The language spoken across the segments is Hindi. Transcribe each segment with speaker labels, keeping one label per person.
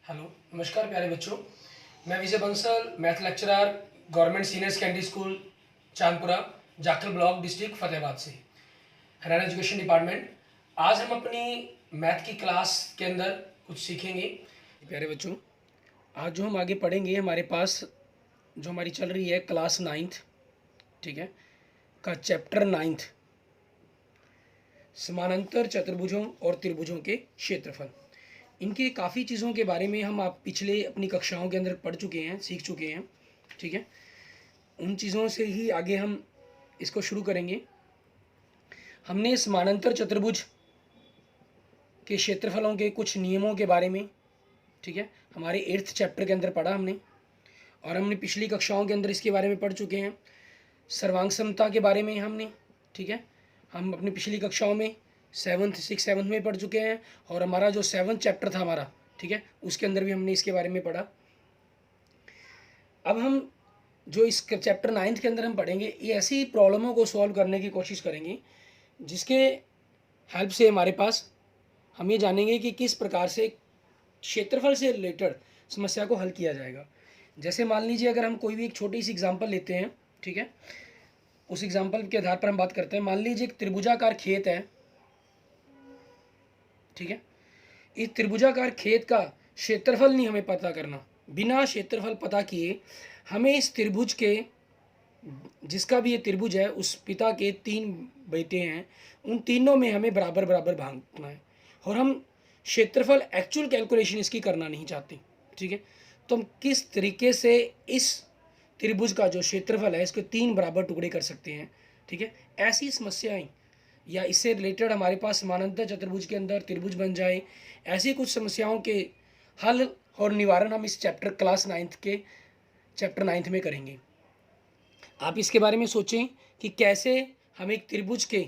Speaker 1: हेलो, नमस्कार प्यारे बच्चों। मैं Vijay Bansal, math lecturer, government senior secondary school Chandpura, Jakhal block, district Fatehabad से, हरियाणा एजुकेशन डिपार्टमेंट। आज हम अपनी मैथ की क्लास के अंदर कुछ सीखेंगे। प्यारे बच्चों, आज जो हम आगे पढ़ेंगे, हमारे पास जो हमारी चल रही है क्लास 9th, ठीक है, का चैप्टर 9th, समानांतर चतुर्भुजों और त्रिभुजों के क्षेत्रफल। इनके काफ़ी चीज़ों के बारे में हम आप पिछले अपनी कक्षाओं के अंदर पढ़ चुके हैं, सीख चुके हैं, ठीक है। उन चीज़ों से ही आगे हम इसको शुरू करेंगे। हमने समानांतर चतुर्भुज के क्षेत्रफलों के कुछ नियमों के बारे में, ठीक है, हमारे 8th चैप्टर के अंदर पढ़ा हमने, और हमने पिछली कक्षाओं के अंदर इसके बारे में पढ़ चुके हैं। सर्वांग समता के बारे में हमने, ठीक है, हम अपनी पिछली कक्षाओं में 6th में पढ़ चुके हैं, और हमारा जो 7th चैप्टर था हमारा, ठीक है, उसके अंदर भी हमने इसके बारे में पढ़ा। अब हम जो इस चैप्टर 9th के अंदर हम पढ़ेंगे, ये ऐसी प्रॉब्लमों को सॉल्व करने की कोशिश करेंगे जिसके हेल्प से हमारे पास हम ये जानेंगे कि किस प्रकार से क्षेत्रफल से रिलेटेड समस्या को हल किया जाएगा। जैसे मान लीजिए, अगर हम कोई भी एक छोटी सी एग्जांपल लेते हैं, ठीक है, उस एग्जांपल के आधार पर हम बात करते हैं। मान लीजिए एक त्रिभुजाकार खेत है, ठीक है। इस त्रिभुजाकार खेत का क्षेत्रफल नहीं हमें पता करना। बिना क्षेत्रफल पता किए हमें इस त्रिभुज के, जिसका भी ये त्रिभुज है, उस पिता के 3 बेटे हैं, उन तीनों में हमें बराबर बराबर भागना है, और हम क्षेत्रफल एक्चुअल कैलकुलेशन इसकी करना नहीं चाहते, ठीक है। तो हम किस तरीके से इस त्रिभुज का जो क्षेत्रफल है, इसके 3 बराबर टुकड़े कर सकते हैं, ठीक है। ऐसी समस्याएं या इससे रिलेटेड हमारे पास समानांतर चतुर्भुज के अंदर त्रिभुज बन जाए, ऐसी कुछ समस्याओं के हल और निवारण हम इस चैप्टर 9th में करेंगे। आप इसके बारे में सोचें कि कैसे हम एक त्रिभुज के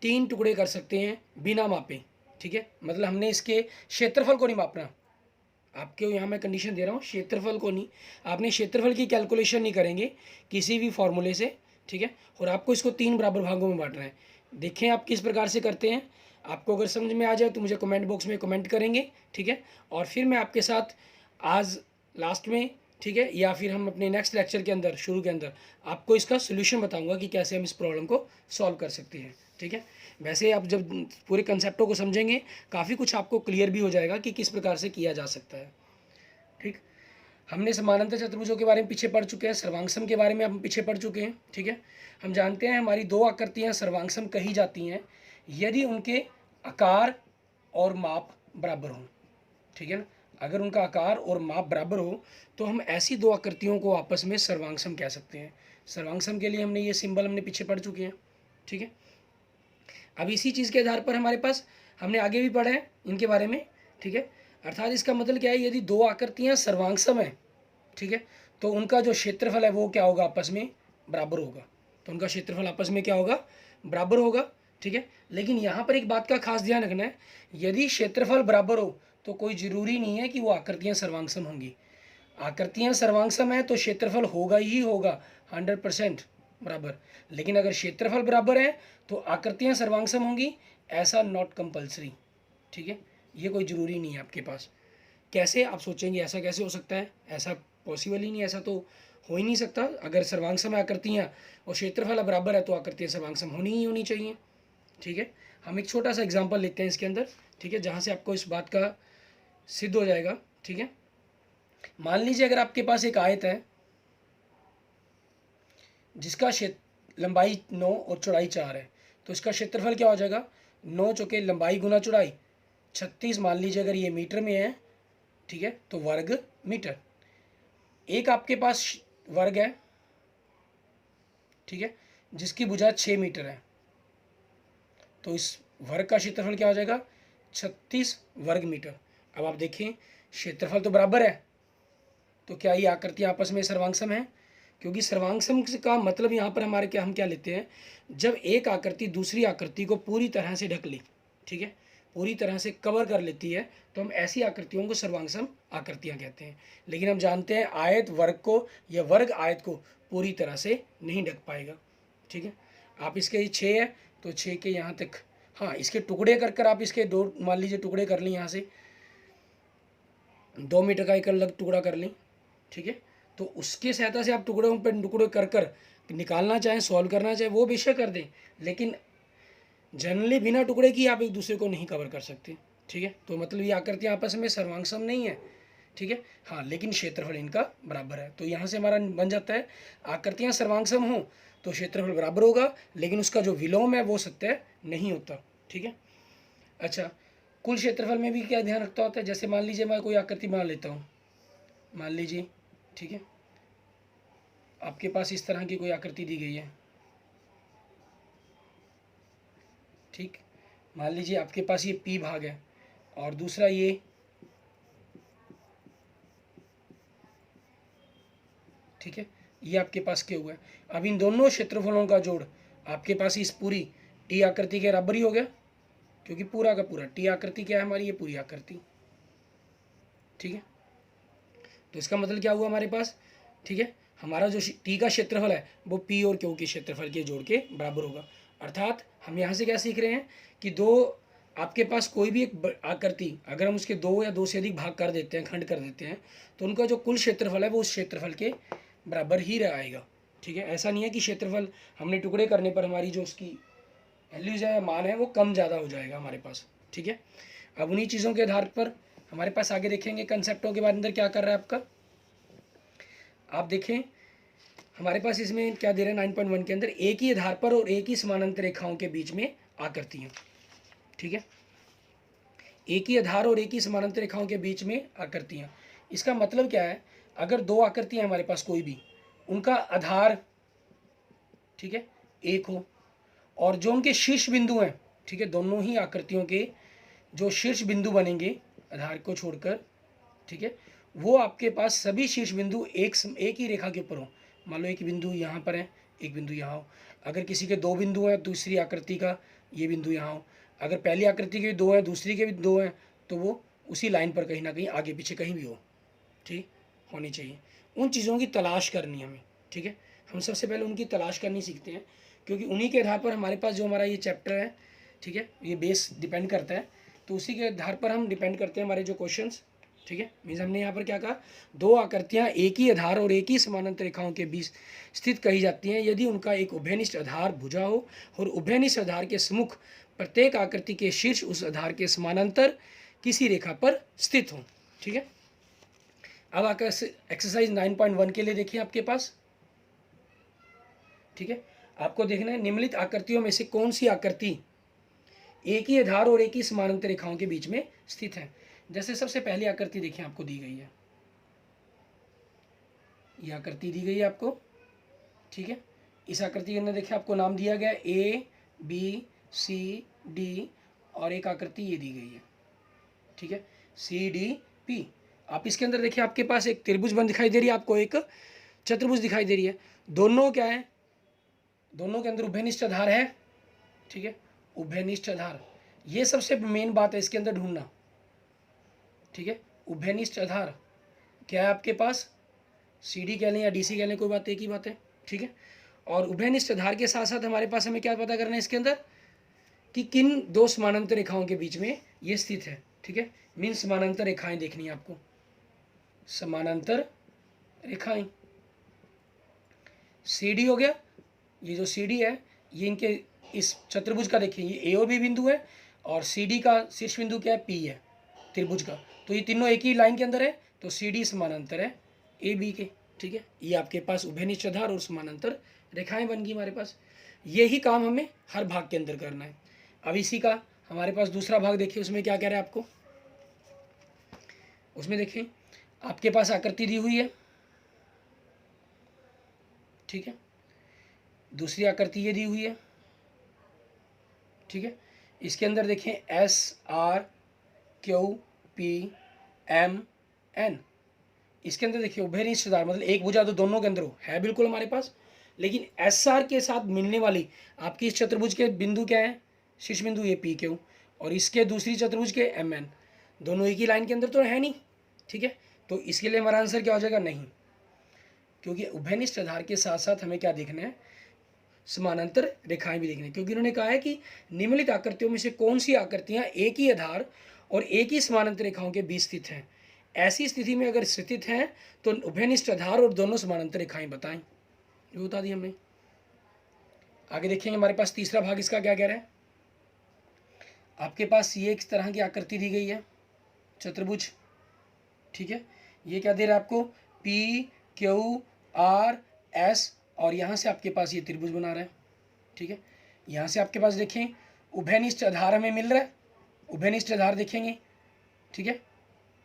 Speaker 1: 3 टुकड़े कर सकते हैं बिना मापे, ठीक है। मतलब हमने इसके क्षेत्रफल को नहीं मापना। आपके यहाँ मैं कंडीशन दे रहा हूँ, क्षेत्रफल को नहीं, आपने क्षेत्रफल की कैलकुलेशन नहीं करेंगे किसी भी फॉर्मूले से, ठीक है। और आपको इसको 3 बराबर भागों में बांटना है। देखें आप किस प्रकार से करते हैं। आपको अगर समझ में आ जाए तो मुझे कमेंट बॉक्स में कमेंट करेंगे, ठीक है। और फिर मैं आपके साथ आज लास्ट में, ठीक है, या फिर हम अपने नेक्स्ट लेक्चर के अंदर, शुरू के अंदर, आपको इसका सोल्यूशन बताऊंगा कि कैसे हम इस प्रॉब्लम को सॉल्व कर सकते हैं, ठीक है। वैसे आप जब पूरे कंसेप्टों को समझेंगे, काफ़ी कुछ आपको क्लियर भी हो जाएगा कि किस प्रकार से किया जा सकता है, ठीक। हमने समानांतर चतुर्भुजों के बारे में पीछे पढ़ चुके हैं, सर्वांगसम के बारे में हम पीछे पढ़ चुके हैं, ठीक है। हम जानते हैं हमारी 2 आकृतियाँ सर्वांगसम कही जाती हैं यदि उनके आकार और माप बराबर हों, ठीक है ना। अगर उनका आकार और माप बराबर हो तो हम ऐसी 2 आकृतियों को आपस में सर्वांगसम कह सकते हैं। सर्वांगसम के लिए हमने ये सिंबल हमने पीछे पढ़ चुके हैं, ठीक है। अब इसी चीज़ के आधार पर हमारे पास हमने आगे भी पढ़ा है इनके बारे में, ठीक है। अर्थात इसका मतलब क्या है, यदि 2 आकृतियाँ सर्वांगसम है, ठीक है, तो उनका जो क्षेत्रफल है वो क्या होगा, आपस में बराबर होगा। तो उनका क्षेत्रफल आपस में क्या होगा, बराबर होगा, ठीक है। लेकिन यहाँ पर एक बात का खास ध्यान रखना है, यदि क्षेत्रफल बराबर हो तो कोई ज़रूरी नहीं है कि वो आकृतियाँ सर्वांगसम होंगी। आकृतियाँ सर्वांगसम है तो क्षेत्रफल होगा ही होगा 100% बराबर। लेकिन अगर क्षेत्रफल बराबर है तो आकृतियाँ सर्वांगसम होंगी, ऐसा नॉट कंपल्सरी, ठीक है। ये कोई ज़रूरी नहीं है आपके पास। कैसे, आप सोचेंगे ऐसा कैसे हो सकता है, ऐसा पॉसिबल ही नहीं, ऐसा तो हो ही नहीं सकता। अगर सर्वांगसम आकृतियाँ और क्षेत्रफल बराबर है तो आकृतियाँ सर्वांगसम होनी ही होनी चाहिए, ठीक है। हम एक छोटा सा एग्जांपल लेते हैं इसके अंदर, ठीक है, जहाँ से आपको इस बात का सिद्ध हो जाएगा, ठीक है। मान लीजिए अगर आपके पास एक आयत है जिसका क्षेत्र लंबाई 9 और चौड़ाई 4 है, तो इसका क्षेत्रफल क्या हो जाएगा, 9 चौके लंबाई गुना चौड़ाई 36। मान लीजिए अगर ये मीटर में है, ठीक है, तो वर्ग मीटर। एक आपके पास वर्ग है, ठीक है, जिसकी भुजा 6 मीटर है, तो इस वर्ग का क्षेत्रफल क्या हो जाएगा, 36 वर्ग मीटर। अब आप देखें क्षेत्रफल तो बराबर है, तो क्या ये आकृतियाँ आपस में सर्वांगसम है, क्योंकि सर्वांगसम का मतलब यहाँ पर हमारे क्या, हम क्या लेते हैं, जब एक आकृति दूसरी आकृति को पूरी तरह से ढक ले, ठीक है, पूरी तरह से कवर कर लेती है, तो हम ऐसी आकृतियों को सर्वांगसम आकृतियाँ कहते हैं। लेकिन हम जानते हैं आयत वर्ग को या वर्ग आयत को पूरी तरह से नहीं ढक पाएगा, ठीक है। आप इसके 6 है तो 6 के यहाँ तक, हाँ, इसके टुकड़े कर कर आप इसके 2 मान लीजिए टुकड़े कर लें यहाँ से, 2 मीटर का एक अलग टुकड़ा कर लें, ठीक है। तो उसके सहायता से आप टुकड़ों पर टुकड़े कर कर निकालना चाहें, सॉल्व करना चाहें, वो बेशक कर दें, लेकिन जनरली बिना टुकड़े की आप एक दूसरे को नहीं कवर कर सकते, ठीक है। तो मतलब ये आकृतियाँ आपस में सर्वांग सम नहीं है, ठीक है। हाँ, लेकिन क्षेत्रफल इनका बराबर है, तो यहाँ से हमारा बन जाता है आकृतियाँ सर्वांग सम हों तो क्षेत्रफल बराबर होगा, लेकिन उसका जो विलोम है वो सत्य नहीं होता, ठीक है। अच्छा, कुल क्षेत्रफल में भी क्या ध्यान रखता होता है, जैसे मान लीजिए मैं कोई आकृति बना लेता हूँ, मान लीजिए, ठीक है, आपके पास इस तरह की कोई आकृति दी गई है, ठीक। मान लीजिए आपके पास ये पी भाग है और दूसरा ये, ठीक है, ये आपके पास क्या हुआ है। अब इन दोनों क्षेत्रफलों का जोड़ आपके पास इस पूरी टी आकृति के बराबर ही हो गया, क्योंकि पूरा का पूरा टी आकृति क्या है हमारी, ये पूरी आकृति, ठीक है। तो इसका मतलब क्या हुआ हमारे पास, ठीक है, हमारा जो टी का क्षेत्रफल है वो पी और क्यू के क्षेत्रफल के जोड़ के बराबर होगा। अर्थात हम यहाँ से क्या सीख रहे हैं कि दो आपके पास कोई भी एक आकृति अगर हम उसके दो या दो से अधिक भाग कर देते हैं, खंड कर देते हैं, तो उनका जो कुल क्षेत्रफल है वो उस क्षेत्रफल के बराबर ही रहेगा, ठीक है। ऐसा नहीं है कि क्षेत्रफल हमने टुकड़े करने पर हमारी जो उसकी वैल्यूज है, मान है, वो कम ज़्यादा हो जाएगा हमारे पास, ठीक है। अब उन्हीं चीज़ों के आधार पर हमारे पास आगे देखेंगे कंसेप्टों के बाद अंदर क्या कर रहा है आपका। आप देखें हमारे पास इसमें क्या दे रहे हैं 9.1 के अंदर, एक ही आधार पर और एक ही समानांतर रेखाओं के बीच में आकृतियाँ, ठीक है, एक ही आधार और एक ही समानांतर रेखाओं के बीच में आकृतियाँ। इसका मतलब क्या है, अगर दो आकृतियाँ हमारे पास कोई भी, उनका आधार, ठीक है, एक हो और जो उनके शीर्ष बिंदु हैं, ठीक है, दोनों ही आकृतियों के जो शीर्ष बिंदु बनेंगे आधार को छोड़कर, ठीक है, वो आपके पास सभी शीर्ष बिंदु एक ही रेखा के ऊपर हो। मान लो एक बिंदु यहाँ पर है, एक बिंदु यहाँ हो। अगर किसी के दो बिंदु हैं, दूसरी आकृति का ये बिंदु यहाँ हो। अगर पहली आकृति के भी दो हैं, दूसरी के भी दो हैं, तो वो उसी लाइन पर कहीं ना कहीं आगे पीछे कहीं भी हो, ठीक होनी चाहिए। उन चीज़ों की तलाश करनी हमें, ठीक है। हम सबसे पहले उनकी तलाश करनी सीखते हैं, क्योंकि उन्हीं के आधार पर हमारे पास जो हमारा ये चैप्टर है, ठीक है, ये बेस डिपेंड करता है। तो उसी के आधार पर हम डिपेंड करते हैं हमारे जो क्वेश्चंस, ठीक है। मीन्स हमने यहाँ पर क्या कहा, दो आकृतियाँ एक ही आधार और एक ही समानांतर रेखाओं के बीच स्थित कही जाती हैं यदि उनका एक उभयनिष्ठ आधार भुजा हो और उभयनिष्ठ आधार के सम्मुख प्रत्येक आकृति के शीर्ष उस आधार के समानांतर किसी रेखा पर स्थित हो, ठीक है। अब आकर एक्सरसाइज 9.1 के लिए देखिए आपके पास, ठीक है, आपको देखना है निम्नलिखित आकृतियों में से कौन सी आकृति एक ही आधार और एक ही समानांतर रेखाओं के बीच में स्थित है। जैसे सबसे पहली आकृति देखिए आपको दी गई है, ये आकृति दी गई है आपको, ठीक है। इस आकृति के अंदर देखिए आपको नाम दिया गया ए बी सी डी और एक आकृति ये दी गई है, ठीक है, सी डी पी। आप इसके अंदर देखिए आपके पास एक त्रिभुज बन दिखाई दे रही है, आपको एक चतुर्भुज दिखाई दे रही है। दोनों क्या है, दोनों के अंदर उभयनिष्ठ आधार है, ठीक है, उभयनिष्ठ आधार, ये सबसे मेन बात है इसके अंदर ढूंढना, ठीक है। उभयनिष्ठ आधार क्या है आपके पास, सी डी कह लें या डी सी कह लें, कोई बात एक ही बात है, ठीक है। और उभयनिष्ठ आधार के साथ साथ हमारे पास हमें क्या पता करना है इसके अंदर कि किन दो समानांतर रेखाओं के बीच में ये स्थित है, ठीक है। मीन समानांतर रेखाएं देखनी है आपको, समानांतर रेखाएं, सी डी हो गया, ये जो सी डी है ये इनके इस चतुर्भुज का देखिए ये ए और बी बिंदु है और सी डी का शीर्ष बिंदु क्या है, पी है त्रिभुज का। तो ये तीनों एक ही लाइन के अंदर है, तो सी डी समानांतर है ए बी के, ठीक है। ये आपके पास उभयनिष्ठ आधार और समानांतर रेखाएं बन गई हमारे पास। यही काम हमें हर भाग के अंदर करना है। अब इसी का हमारे पास दूसरा भाग देखिए, उसमें क्या कह रहा है आपको, उसमें देखिए आपके पास आकृति दी हुई है, ठीक है, दूसरी आकृति ये दी हुई है, ठीक है। इसके अंदर देखें S R Q P M N, इसके अंदर देखिए उभयनिष्ठ आधार मतलब एक भुजा तो दोनों के अंदर हो है बिल्कुल हमारे पास, लेकिन एस आर के साथ मिलने वाली आपकी इस चतुर्भुज के बिंदु क्या है, शीर्ष बिंदु ये पी क्यू और इसके दूसरी चतुर्भुज के एम एन, दोनों एक ही लाइन के अंदर तो है नहीं, ठीक है। तो इसके लिए हमारा आंसर क्या हो जाएगा, नहीं, क्योंकि उभयनिष्ठ आधार के साथ साथ हमें क्या देखना है, समानांतर रेखाएं भी देखनी है, क्योंकि उन्होंने कहा है कि निम्नलिखित आकृतियों में से कौन सी आकृतियां एक ही आधार और एक ही समानांतर रेखाओं के बीच स्थित हैं। ऐसी स्थिति में अगर स्थित हैं तो उभयनिष्ठ आधार और दोनों समानांतर रेखाएं बताएं। ये बता दी हमने। आगे देखेंगे हमारे पास तीसरा भाग इसका क्या कह रहा है। आपके पास ये एक तरह की आकृति दी गई है, चतुर्भुज, ठीक है। ये क्या दे रहा है आपको, पी क्यू आर एस, और यहाँ से आपके पास ये त्रिभुज बना रहा है, ठीक है। यहाँ से आपके पास देखें उभयनिष्ठ आधार हमें मिल रहा है, उभयनिष्ठ आधार देखेंगे, ठीक है।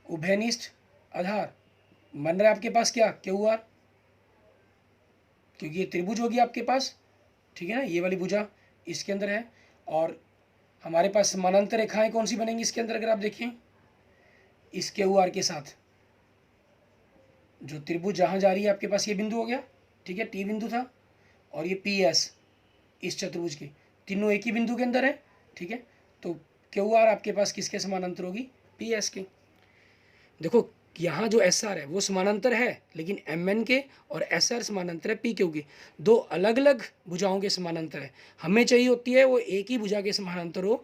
Speaker 1: उभयनिष्ठ आधार बन रहा है आपके पास क्या, क्यू आर, क्योंकि ये त्रिभुज होगी आपके पास, ठीक है ना। ये वाली भुजा इसके अंदर है, और हमारे पास समानांतर रेखाएं कौन सी बनेंगी इसके अंदर, अगर आप देखें इस क्यू आर के साथ जो त्रिभुज जहाँ जा रही है आपके पास ये बिंदु हो गया, ठीक है, टी बिंदु था, और ये पी एस इस चतुर्भुज के तीनों एक ही बिंदु के अंदर है, ठीक है। तो क्यू आर आपके पास किसके समानांतर होगी, पी एस के। देखो यहाँ जो एस आर है वो समानांतर है, लेकिन एम एन के और एस आर समानांतर है पी क्यू के, दो अलग अलग भुजाओं के समानांतर है। हमें चाहिए होती है वो एक ही भुजा के समानांतर हो,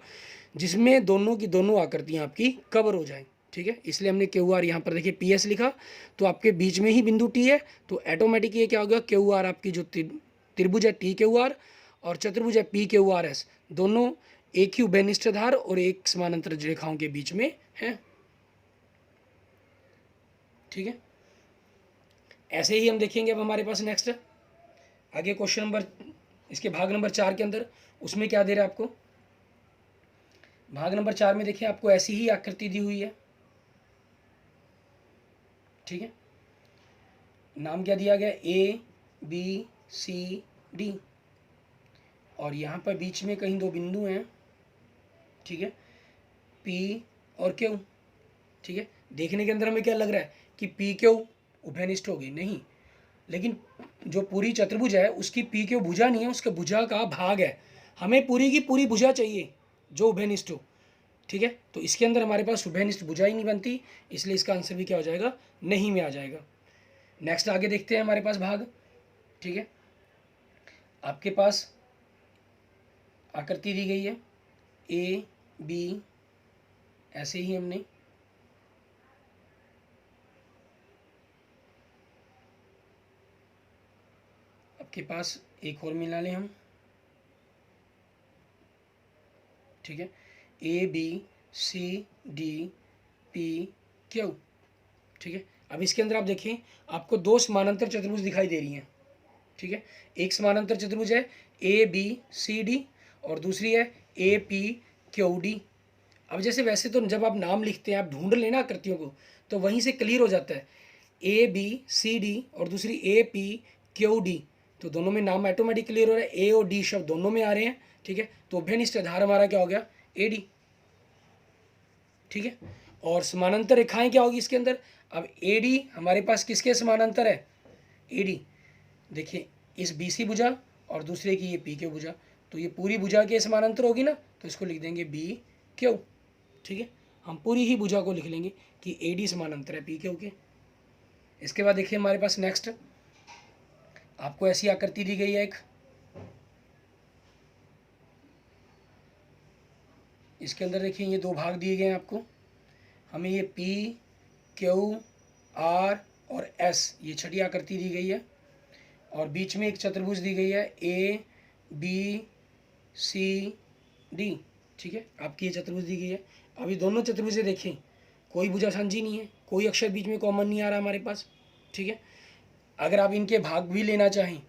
Speaker 1: जिसमें दोनों की दोनों आकृतियाँ आपकी कवर हो जाएं, ठीक है। इसलिए हमने क्यू आर यहाँ पर देखिए पी एस लिखा, तो आपके बीच में ही बिंदु टी है, तो ऑटोमेटिक ये क्या हो गया, क्यू आर आपकी जो त्रिभुज है टी क्यू आर और चतुर्भुज है पी क्यू आर एस, दोनों एक ही उभयनिष्ठ आधार और एक समानांतर रेखाओं के बीच में है, ठीक है। ऐसे ही हम देखेंगे अब हमारे पास नेक्स्ट आगे क्वेश्चन नंबर, इसके भाग नंबर 4 के अंदर, उसमें क्या दे रहा है आपको, भाग नंबर 4 में देखिए आपको ऐसी ही आकृति दी हुई है, ठीक है। नाम क्या दिया गया, ए बी सी डी, और यहाँ पर बीच में कहीं दो बिंदु हैं, ठीक है, पी और क्यू, ठीक है। देखने के अंदर हमें क्या लग रहा है कि पी क्यू उभयनिष्ठ होगी, नहीं, लेकिन जो पूरी चतुर्भुज है उसकी पी क्यू भुजा नहीं है, उसका भुजा का भाग है। हमें पूरी की पूरी भुजा चाहिए जो उभयनिष्ठ हो, ठीक है। तो इसके अंदर हमारे पास उभयनिष्ठ भुजा ही नहीं बनती, इसलिए इसका आंसर भी क्या हो जाएगा, नहीं में आ जाएगा। नेक्स्ट आगे देखते हैं हमारे पास भाग, ठीक है। आपके पास आकृति दी गई है ए बी, ऐसे ही हमने आपके पास एक और मिला लें हम, ठीक है, A B C D P Q, ठीक है। अब इसके अंदर आप देखें आपको दो समानांतर चतुर्भुज दिखाई दे रही हैं, ठीक है। एक समानांतर चतुर्भुज है ए बी सी डी और दूसरी है ए पी क्यू डी। अब जैसे वैसे तो जब आप नाम लिखते हैं आप ढूंढ लेना आकृतियों को, तो वहीं से क्लियर हो जाता है, ए बी सी डी और दूसरी ए पी क्यू डी, तो दोनों में नाम ऑटोमेटिक क्लियर हो रहा है, ए और डी शब्द दोनों में आ रहे हैं, ठीक है। तो उभयनिष्ठ आधार हमारा क्या हो गया, ए डी, ठीक है। और समानांतर रेखाएं क्या होगी इसके अंदर, अब ए डी हमारे पास किसके समानांतर है, ए डी, देखिए इस बी सी भुजा और दूसरे की ये पी क्यू भुजा, तो ये पूरी भुजा के समानांतर होगी ना, तो इसको लिख देंगे बी क्यू, ठीक है। हम पूरी ही भुजा को लिख लेंगे कि ए डी समानांतर है पी क्यू के। इसके बाद देखिए हमारे पास नेक्स्ट आपको ऐसी आकृति दी गई है एक, इसके अंदर देखिए ये दो भाग दिए गए हैं आपको, हमें ये पी क्यू आर और एस ये छठी आकृति दी गई है, और बीच में एक चतुर्भुज दी गई है ए बी सी डी, ठीक है। आपकी ये चतुर्भुज दी गई है। अभी दोनों चतुर्भुजें देखें, कोई भुजा साझी नहीं है, कोई अक्षर बीच में कॉमन नहीं आ रहा हमारे पास, ठीक है। अगर आप इनके भाग भी लेना चाहें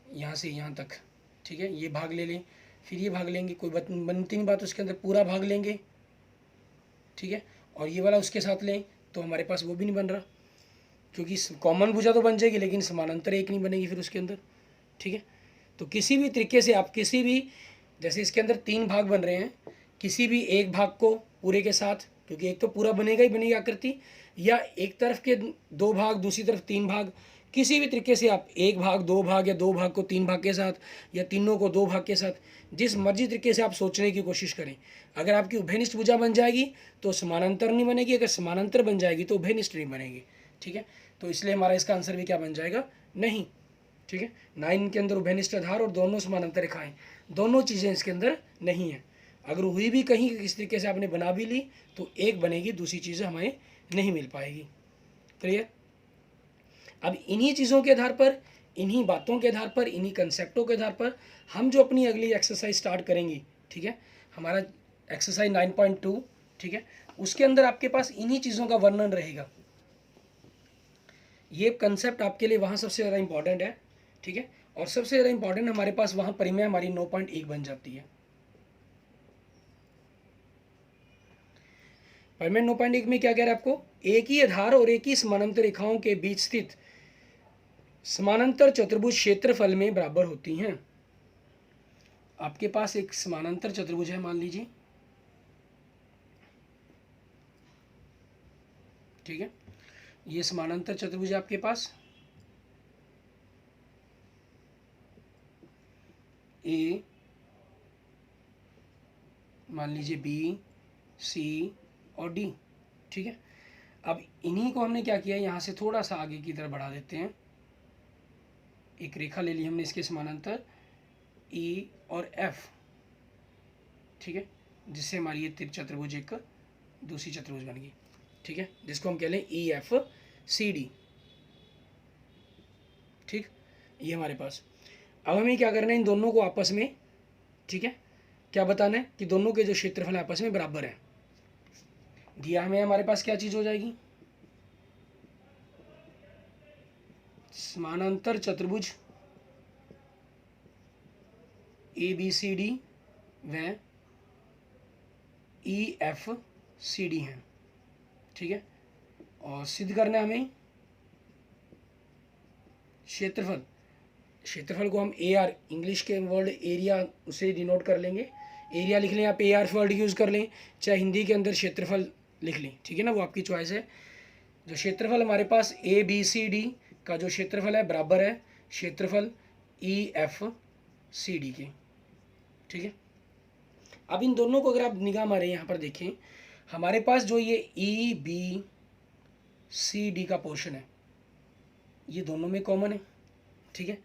Speaker 1: यहाँ से यहाँ तक, ठीक है, ये भाग ले लें फिर ये भाग लेंगे, कोई बनती नहीं बात, उसके अंदर पूरा भाग लेंगे, ठीक है, और ये वाला उसके साथ लें तो हमारे पास वो भी नहीं बन रहा, क्योंकि कॉमन भुजा तो बन जाएगी लेकिन समानांतर एक नहीं बनेगी फिर उसके अंदर, ठीक है। तो किसी भी तरीके से आप किसी भी, जैसे इसके अंदर 3 भाग बन रहे हैं, किसी भी एक भाग को पूरे के साथ, क्योंकि एक तो पूरा बनेगा ही बनेगी आकृति, या एक तरफ के 2 भाग दूसरी तरफ 3 भाग, किसी भी तरीके से आप एक भाग 2 भाग या 2 भाग को 3 भाग के साथ या तीनों को 2 भाग के साथ, जिस मर्जी तरीके से आप सोचने की कोशिश करें। अगर आपकी उभयनिष्ठ भुजा बन जाएगी तो समानांतर नहीं बनेगी, अगर समानांतर बन जाएगी तो उभयनिष्ठ नहीं बनेगी, ठीक है। तो इसलिए हमारा इसका आंसर भी क्या बन जाएगा, नहीं, ठीक है। 9 के अंदर उभयनिष्ठ आधार और दोनों समानांतर रेखाएं, दोनों चीज़ें इसके अंदर नहीं है। अगर हुई भी कहीं किस तरीके से आपने बना भी ली तो एक बनेगी, दूसरी चीज़ें हमें नहीं मिल पाएगी। क्लियर। अब इन्हीं चीज़ों के आधार पर, इन्हीं बातों के आधार पर, इन्हीं कंसेप्टों के आधार पर हम जो अपनी अगली एक्सरसाइज स्टार्ट करेंगे, ठीक है, हमारा एक्सरसाइज 9.2, ठीक है, उसके अंदर आपके पास इन्हीं चीज़ों का वर्णन रहेगा। ये कंसेप्ट आपके लिए वहाँ सबसे ज़्यादा इंपॉर्टेंट है, ठीक है, और सबसे ज़्यादा इंपॉर्टेंट हमारे पास वहाँ परिमेय हमारी 9.1 बन जाती है। परिमेय 9.1 में क्या कह रहा है आपको, एक ही आधार और एक ही समानांतर रेखाओं के बीच स्थित समानांतर चतुर्भुज क्षेत्रफल में बराबर होती हैं। आपके पास एक समानांतर चतुर्भुज है मान लीजिए, ठीक है, ये समानांतर चतुर्भुज है आपके पास, ए मान लीजिए बी सी और डी, ठीक है। अब इन्हीं को हमने क्या किया, यहाँ से थोड़ा सा आगे की तरफ बढ़ा देते हैं, एक रेखा ले ली हमने इसके समानांतर ई और एफ, ठीक है, जिससे हमारी ये चतुर्भुज एक दूसरी चतुर्भुज बन गई, ठीक है, जिसको हम कह लें ई एफ सी डी, ठीक, ये हमारे पास। अब हमें क्या करना है, इन दोनों को आपस में, ठीक है, क्या बताना है कि दोनों के जो क्षेत्रफल आपस में बराबर है। दिया हमें हमारे पास क्या चीज़ हो जाएगी, समानांतर चतुर्भुज ए बी सी डी व ई एफ सी डी हैं, ठीक है, और सिद्ध करना है हमें क्षेत्रफल। क्षेत्रफल को हम ए आर, इंग्लिश के वर्ड एरिया उसे डिनोट कर लेंगे, एरिया लिख लें, आप ए आर वर्ड यूज़ कर लें, चाहे हिंदी के अंदर क्षेत्रफल लिख लें, ठीक है ना, वो आपकी चॉइस है। जो क्षेत्रफल हमारे पास ए बी सी डी का जो क्षेत्रफल है बराबर है क्षेत्रफल ई एफ सी डी के, ठीक है। अब इन दोनों को अगर आप निगाह मारें, यहाँ पर देखें, हमारे पास जो ये ई बी सी डी का पोर्शन है, ये दोनों में कॉमन है, ठीक है।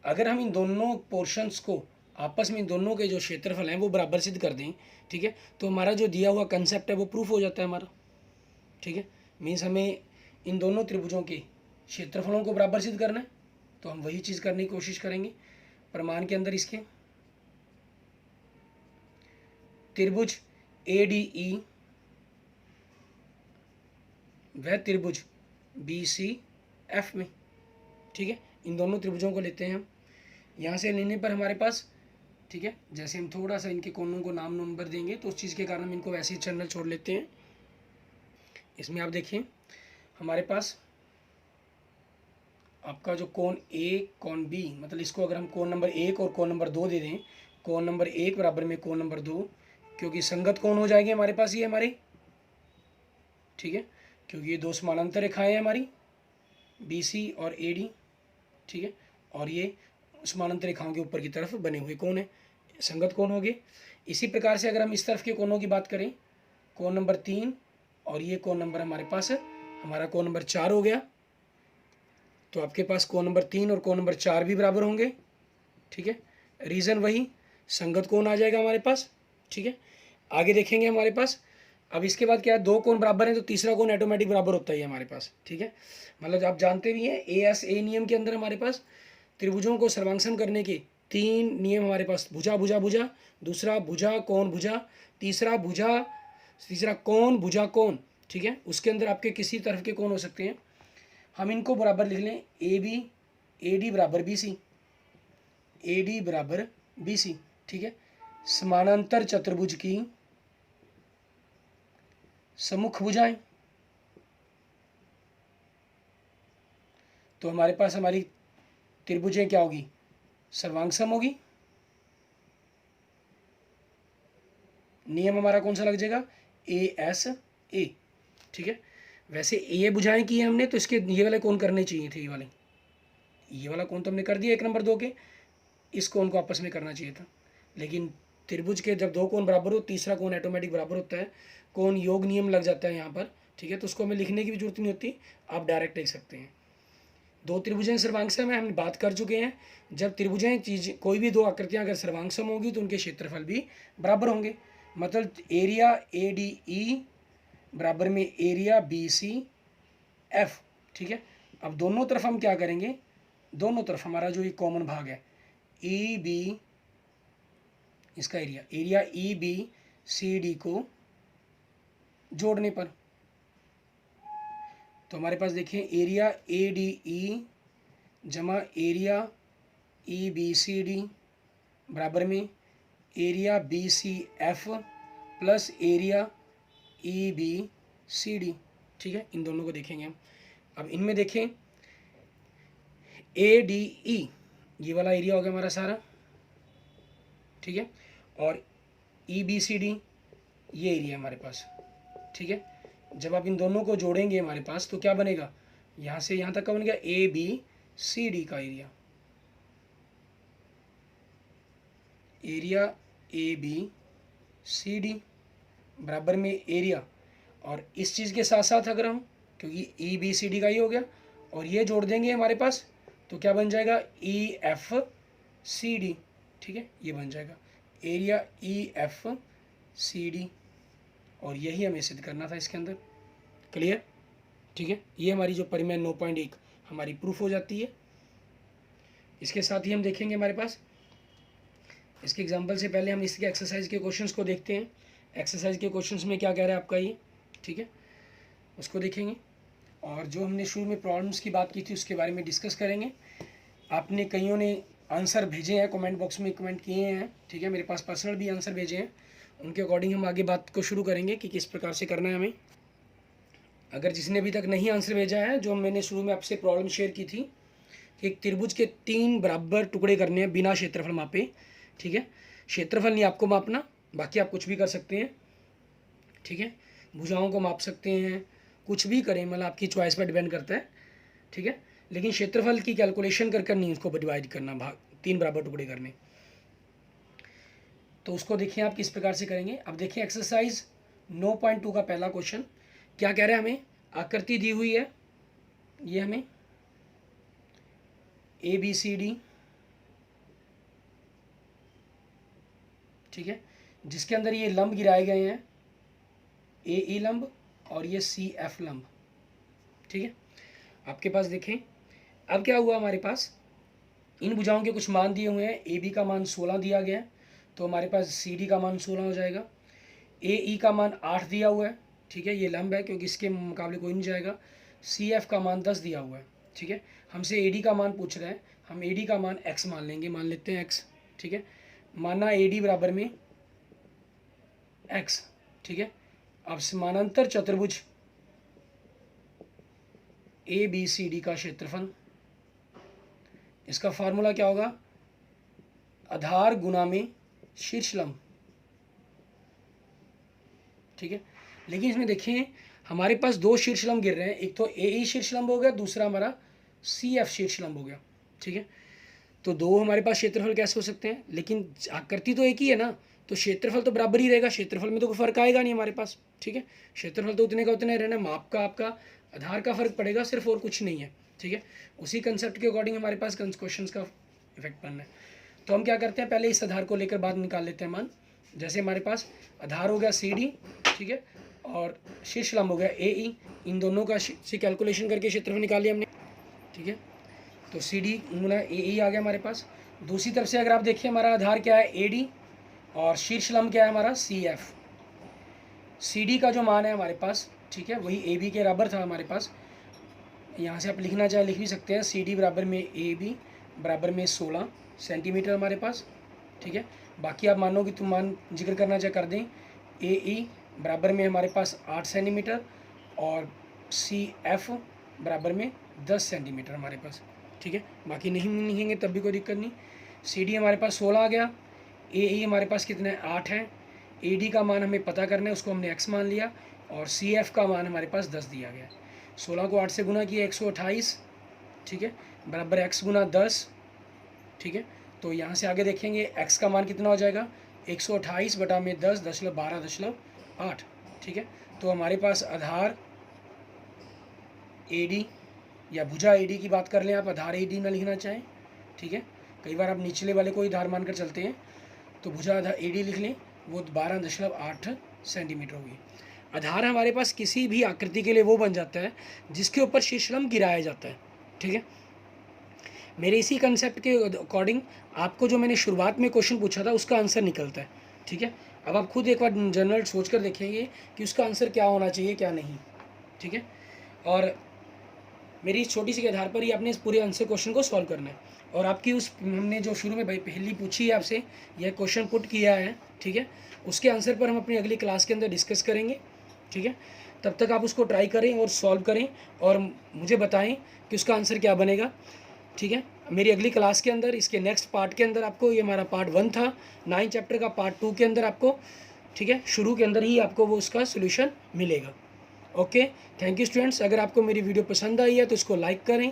Speaker 1: अगर हम इन दोनों पोर्शंस को आपस में, इन दोनों के जो क्षेत्रफल हैं वो बराबर सिद्ध कर दें, ठीक है, तो हमारा जो दिया हुआ कंसेप्ट है वो प्रूफ हो जाता है हमारा, ठीक है। मीन्स हमें इन दोनों त्रिभुजों के क्षेत्रफलों को बराबर सिद्ध करना है, तो हम वही चीज़ करने की कोशिश करेंगे। प्रमाण के अंदर इसके त्रिभुज ए डी ई व त्रिभुज बी सी एफ में, ठीक है, इन दोनों त्रिभुजों को लेते हैं हम। यहाँ से लेने पर हमारे पास, ठीक है, जैसे हम थोड़ा सा इनके कोनों को नाम नंबर देंगे तो उस चीज़ के कारण हम इनको वैसे ही चलना छोड़ लेते हैं। इसमें आप देखिए हमारे पास आपका जो कोण ए कोण बी, मतलब इसको अगर हम कोण नंबर 1 और कोण नंबर 2 दे दें, कोण नंबर 1 बराबर में कोण नंबर 2, क्योंकि संगत कोण हो जाएंगे हमारे पास ये हमारे, ठीक है, क्योंकि ये दो समानांतर रेखाएं हैं हमारी बी सी और ए डी, ठीक है, और ये समानांतर रेखाओं के ऊपर की तरफ बने हुए कोण है, संगत कोण हो गए। इसी प्रकार से अगर हम इस तरफ के कोणों की बात करें, कोण नंबर 3 और ये कोण नंबर हमारे पास है, हमारा कोण नंबर 4 हो गया, तो आपके पास कोण नंबर 3 और कोण नंबर 4 भी बराबर होंगे, ठीक है, रीज़न वही संगत कोण आ जाएगा हमारे पास, ठीक है। आगे देखेंगे हमारे पास, अब इसके बाद क्या है, दो कोण बराबर हैं तो तीसरा कोण ऑटोमेटिक बराबर होता है हमारे पास, ठीक है। मतलब आप जानते भी हैं ए एस ए नियम के अंदर हमारे पास त्रिभुजों को सर्वांकन करने के 3 नियम हमारे पास, भुजा भुजा भुजा, दूसरा भुजा कोण भुजा, तीसरा भुजा, तीसरा कोण भुजा कोण, ठीक है। उसके अंदर आपके किसी तरफ के कोण हो सकते हैं, हम इनको बराबर लिख लें ए बी, ए डी बराबर बी सी, ए डी बराबर बी सी, ठीक है। समानांतर चतुर्भुज की सम्मुख भुजाएं, तो हमारे पास हमारी त्रिभुजें क्या होगी, सर्वांगसम होगी। नियम हमारा कौन सा लग जाएगा, ए एस ए, ठीक है। वैसे ये भुजाएं की है हमने, तो इसके ये वाले कोण करने चाहिए थे, ये वाला कोण तो हमने कर दिया 1 नंबर 2 के, इस कोण को आपस में करना चाहिए था, लेकिन त्रिभुज के जब दो कोण बराबर हो तीसरा कोण ऑटोमेटिक बराबर होता है, कोण योग नियम लग जाता है यहाँ पर, ठीक है, तो उसको हमें लिखने की भी जरूरत नहीं होती, आप डायरेक्ट लिख सकते हैं। दो त्रिभुजें सर्वांगसम है, हम बात कर चुके हैं, जब त्रिभुजें चीज कोई भी दो आकृतियां अगर सर्वांगसम होगी तो उनके क्षेत्रफल भी बराबर होंगे, मतलब एरिया ए डी ई बराबर में एरिया बी सी एफ ठीक है। अब दोनों तरफ हम क्या करेंगे, दोनों तरफ हमारा जो ये कॉमन भाग है ई बी, इसका area E B C D को जोड़ने पर, तो हमारे पास देखिए एरिया ए डी ई जमा area E B C D बराबर में area B C F plus area E B C D. ठीक है, इन दोनों को देखेंगे हम। अब इनमें देखें ए डी ई, ये वाला एरिया हो गया हमारा सारा, ठीक है, और ई बी सी डी ये एरिया हमारे पास। ठीक है, जब आप इन दोनों को जोड़ेंगे हमारे पास तो क्या बनेगा, यहाँ से यहाँ तक का बन गया ए बी सी डी का area, area A B C D बराबर में एरिया, और इस चीज़ के साथ साथ अगर हम, क्योंकि ई बी सी डी का ही हो गया, और ये जोड़ देंगे हमारे पास तो क्या बन जाएगा ई एफ सी डी। ठीक है, ये बन जाएगा area E F C D, और यही हमें सिद्ध करना था इसके अंदर। क्लियर? ठीक है, ये हमारी जो परिमेय 9.1 हमारी प्रूफ हो जाती है। इसके साथ ही हम देखेंगे हमारे पास इसके एग्जांपल से पहले हम इसके एक्सरसाइज के क्वेश्चंस को देखते हैं। एक्सरसाइज के क्वेश्चंस में क्या कह रहा है आपका ये, ठीक है, उसको देखेंगे, और जो हमने शुरू में प्रॉब्लम्स की बात की थी उसके बारे में डिस्कस करेंगे। आपने कईयों ने आंसर भेजे हैं, कमेंट बॉक्स में कमेंट किए हैं, ठीक है, मेरे पास पर्सनल भी आंसर भेजे हैं, उनके अकॉर्डिंग हम आगे बात को शुरू करेंगे कि किस प्रकार से करना है हमें। अगर जिसने अभी तक नहीं आंसर भेजा है, जो मैंने शुरू में आपसे प्रॉब्लम शेयर की थी कि एक त्रिभुज के 3 बराबर टुकड़े करने हैं बिना क्षेत्रफल मापे। ठीक है, क्षेत्रफल नहीं आपको मापना, बाकी आप कुछ भी कर सकते हैं। ठीक है, भुजाओं को माप सकते हैं, कुछ भी करें, मतलब आपकी चॉइस पर डिपेंड करता है। ठीक है, लेकिन क्षेत्रफल की कैलकुलेशन कर नहीं उसको डिवाइड करना, भाग 3 बराबर टुकड़े करने। तो उसको देखिए आप किस प्रकार से करेंगे। अब देखिए एक्सरसाइज 9.2 का पहला क्वेश्चन क्या कह रहा है, हमें आकृति दी हुई है, ये हमें ए बी सी डी, ठीक है, जिसके अंदर ये लंब गिराए गए हैं, ए ई लंब और ये सी एफ लंब। ठीक है, आपके पास देखें अब क्या हुआ, हमारे पास इन भुजाओं के कुछ मान दिए हुए हैं। ए बी का मान 16 दिया गया है, तो हमारे पास सी डी का मान 16 हो जाएगा। ए ई का मान 8 दिया हुआ है, ठीक है, ये लंब है क्योंकि इसके मुकाबले कोई नहीं जाएगा। सी एफ का मान 10 दिया हुआ है। ठीक है, हमसे ए डी का मान पूछ रहे हैं, हम ए डी का मान x मान लेंगे, मान लेते हैं x। ठीक है, माना ए डी बराबर में x। ठीक है, अब समानांतर चतुर्भुज ए बी सी डी का क्षेत्रफल, इसका फार्मूला क्या होगा, आधार गुना में शीर्ष लंब। ठीक है, लेकिन इसमें देखिए हमारे पास 2 शीर्ष लंब गिर रहे हैं, एक तो ए ई शीर्ष लंब हो गया, दूसरा हमारा सी एफ शीर्ष लंब हो गया। ठीक है, तो 2 हमारे पास क्षेत्रफल कैसे हो सकते हैं, लेकिन आकृति तो एक ही है ना, तो क्षेत्रफल तो बराबर ही रहेगा, क्षेत्रफल में तो कोई फर्क आएगा नहीं हमारे पास। ठीक है, क्षेत्रफल तो उतने का उतना ही रहना, माप का आपका आधार का फर्क पड़ेगा सिर्फ, और कुछ नहीं है। ठीक है, उसी कंसेप्ट के अकॉर्डिंग हमारे पास क्वेश्चन का इफेक्ट बनना है। तो हम क्या करते हैं, पहले इस आधार को लेकर बाद निकाल लेते हैं मान। जैसे हमारे पास आधार हो गया सी डी, ठीक है, और शीर्ष लंब हो गया ए ई, इन दोनों का से कैलकुलेशन करके क्षेत्रफल निकाल लिया हमने। ठीक है, तो सी डी गुना ए ई आ गया हमारे पास। दूसरी तरफ से अगर आप देखिए हमारा आधार क्या है ए डी, और शीर्ष लंब क्या है हमारा सी एफ। सी डी का जो मान है हमारे पास, ठीक है, वही ए बी के बराबर था हमारे पास, यहाँ से आप लिखना चाहे लिख भी सकते हैं, सी डी बराबर में ए बी बराबर में 16 सेंटीमीटर हमारे पास। ठीक है, बाकी आप मानो कि तुम मान जिक्र करना चाहे कर दें, ए ई बराबर में हमारे पास 8 सेंटीमीटर और सी एफ बराबर में 10 सेंटीमीटर हमारे पास। ठीक है, बाकी नहीं लिखेंगे तब भी कोई दिक्कत नहीं। सी डी हमारे पास 16 आ गया, ए ई हमारे पास कितने 8 है, ए डी का मान हमें पता करना है, उसको हमने x मान लिया, और सी एफ का मान हमारे पास 10 दिया गया है। 16 को 8 से गुना किया 128, ठीक है, बराबर x गुना 10। ठीक है, तो यहाँ से आगे देखेंगे x का मान कितना हो जाएगा, 128 बटा में 10.12.8। ठीक है, तो हमारे पास आधार ए डी या भुजा ए डी की बात कर लें आप, आधार ए डी ना लिखना चाहें। ठीक है, कई बार आप निचले वाले को ही आधार मानकर चलते हैं, तो भुजा आधार ए डी लिख लें, वो 12.8 सेंटीमीटर होगी। आधार हमारे पास किसी भी आकृति के लिए वो बन जाता है जिसके ऊपर शीशलम गिराया जाता है, ठीक है। मेरे इसी कंसेप्ट के अकॉर्डिंग आपको जो मैंने शुरुआत में क्वेश्चन पूछा था उसका आंसर निकलता है, ठीक है। अब आप खुद एक बार जनरल सोच कर देखेंगे कि उसका आंसर क्या होना चाहिए क्या नहीं, ठीक है। और मेरी इस छोटी सी के आधार पर ही आपने इस पूरे आंसर क्वेश्चन को सॉल्व करना है। और आपकी उस हमने जो शुरू में भाई पहली पूछी है आपसे, यह क्वेश्चन पुट किया है, ठीक है, उसके आंसर पर हम अपनी अगली क्लास के अंदर डिस्कस करेंगे, ठीक है। तब तक आप उसको ट्राई करें और सॉल्व करें और मुझे बताएं कि उसका आंसर क्या बनेगा, ठीक है। मेरी अगली क्लास के अंदर इसके नेक्स्ट पार्ट के अंदर आपको, ये हमारा पार्ट 1 था, 9 चैप्टर का पार्ट 2 के अंदर आपको, ठीक है, शुरू के अंदर ही आपको वो उसका सोल्यूशन मिलेगा। Okay, thank you students. अगर आपको मेरी वीडियो पसंद आई है तो इसको लाइक करें,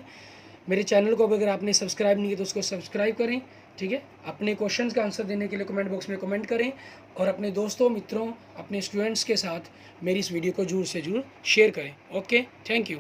Speaker 1: मेरे चैनल को अगर आपने सब्सक्राइब नहीं किया तो उसको सब्सक्राइब करें, ठीक है। अपने क्वेश्चंस का आंसर देने के लिए कमेंट बॉक्स में कमेंट करें और अपने दोस्तों, मित्रों, अपने स्टूडेंट्स के साथ मेरी इस वीडियो को जरूर से जरूर शेयर करें। Okay, thank you.